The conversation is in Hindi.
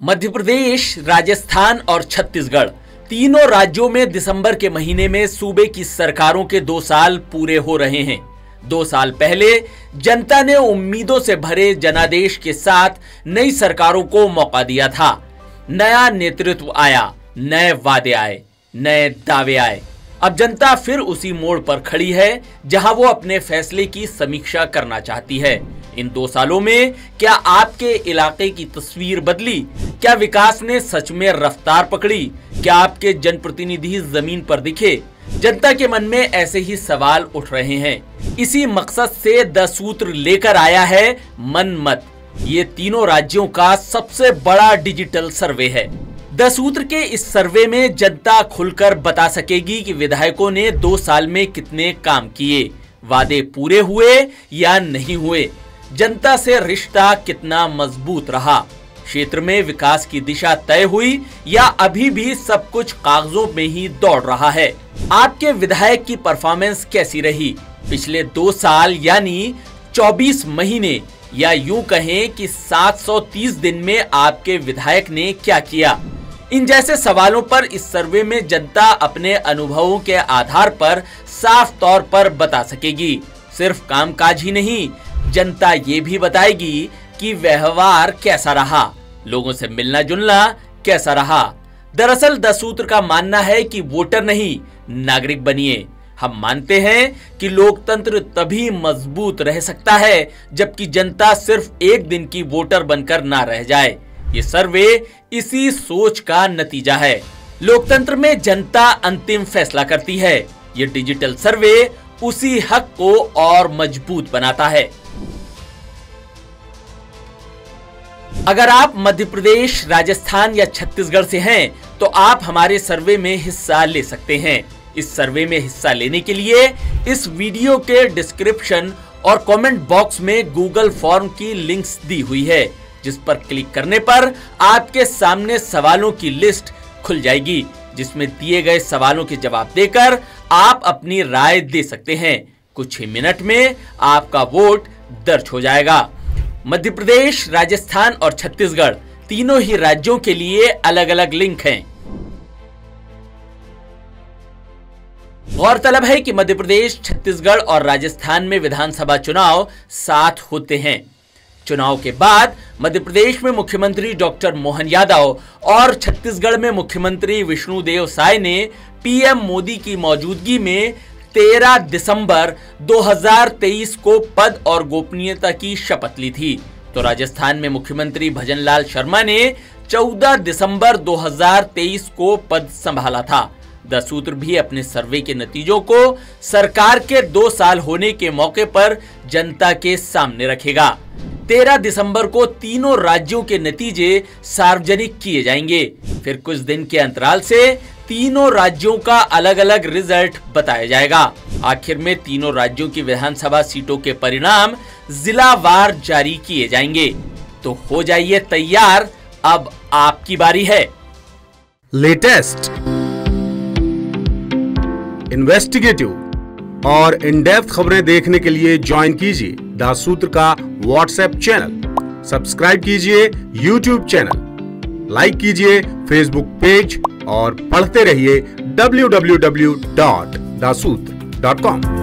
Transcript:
मध्य प्रदेश, राजस्थान और छत्तीसगढ़ तीनों राज्यों में दिसंबर के महीने में सूबे की सरकारों के 2 साल पूरे हो रहे हैं। 2 साल पहले जनता ने उम्मीदों से भरे जनादेश के साथ नई सरकारों को मौका दिया था। नया नेतृत्व आया, नए वादे आए, नए दावे आए। अब जनता फिर उसी मोड़ पर खड़ी है जहां वो अपने फैसले की समीक्षा करना चाहती है। इन 2 सालों में क्या आपके इलाके की तस्वीर बदली? क्या विकास ने सच में रफ्तार पकड़ी? क्या आपके जनप्रतिनिधि जमीन पर दिखे? जनता के मन में ऐसे ही सवाल उठ रहे हैं। इसी मकसद से 10 सूत्र लेकर आया है मन मत। ये तीनों राज्यों का सबसे बड़ा डिजिटल सर्वे है। 10 सूत्र के इस सर्वे में जनता खुलकर बता सकेगी कि विधायकों ने 2 साल में कितने काम किए, वादे पूरे हुए या नहीं हुए, जनता से रिश्ता कितना मजबूत रहा, क्षेत्र में विकास की दिशा तय हुई या अभी भी सब कुछ कागजों में ही दौड़ रहा है। आपके विधायक की परफॉर्मेंस कैसी रही पिछले 2 साल यानी 24 महीने, या यूं कहें कि 730 दिन में आपके विधायक ने क्या किया? इन जैसे सवालों पर इस सर्वे में जनता अपने अनुभवों के आधार पर साफ तौर पर बता सकेगी। सिर्फ कामकाज ही नहीं, जनता ये भी बताएगी कि व्यवहार कैसा रहा, लोगों से मिलना जुलना कैसा रहा। दरअसल 10 सूत्र का मानना है कि वोटर नहीं, नागरिक बनिए। हम मानते हैं कि लोकतंत्र तभी मजबूत रह सकता है जबकि जनता सिर्फ एक दिन की वोटर बनकर ना रह जाए। ये सर्वे इसी सोच का नतीजा है। लोकतंत्र में जनता अंतिम फैसला करती है। ये डिजिटल सर्वे उसी हक को और मजबूत बनाता है। अगर आप मध्य प्रदेश, राजस्थान या छत्तीसगढ़ से हैं, तो आप हमारे सर्वे में हिस्सा ले सकते हैं। इस सर्वे में हिस्सा लेने के लिए इस वीडियो के डिस्क्रिप्शन और कमेंट बॉक्स में गूगल फॉर्म की लिंक्स दी हुई है, जिस पर क्लिक करने पर आपके सामने सवालों की लिस्ट खुल जाएगी, जिसमें दिए गए सवालों के जवाब देकर आप अपनी राय दे सकते हैं। कुछ ही मिनट में आपका वोट दर्ज हो जाएगा। मध्य प्रदेश, राजस्थान और छत्तीसगढ़ तीनों ही राज्यों के लिए अलग अलग लिंक हैं। गौरतलब है कि मध्य प्रदेश, छत्तीसगढ़ और राजस्थान में विधानसभा चुनाव साथ होते हैं। चुनाव के बाद मध्य प्रदेश में मुख्यमंत्री डॉक्टर मोहन यादव और छत्तीसगढ़ में मुख्यमंत्री विष्णुदेव साय ने पीएम मोदी की मौजूदगी में 13 दिसंबर 2023 को पद और गोपनीयता की शपथ ली थी। तो राजस्थान में मुख्यमंत्री भजनलाल शर्मा ने 14 दिसंबर 2023 को पद संभाला था। 10 सूत्र भी अपने सर्वे के नतीजों को सरकार के 2 साल होने के मौके पर जनता के सामने रखेगा। 13 दिसंबर को तीनों राज्यों के नतीजे सार्वजनिक किए जाएंगे। फिर कुछ दिन के अंतराल से तीनों राज्यों का अलग अलग रिजल्ट बताया जाएगा। आखिर में तीनों राज्यों की विधानसभा सीटों के परिणाम जिलावार जारी किए जाएंगे। तो हो जाइए तैयार, अब आपकी बारी है। लेटेस्ट, इन्वेस्टिगेटिव और इन डेप्थ खबरें देखने के लिए ज्वाइन कीजिए 10 सूत्र का व्हाट्सएप चैनल, सब्सक्राइब कीजिए यूट्यूब चैनल, लाइक कीजिए फेसबुक पेज और पढ़ते रहिए www.daसूत्र.com।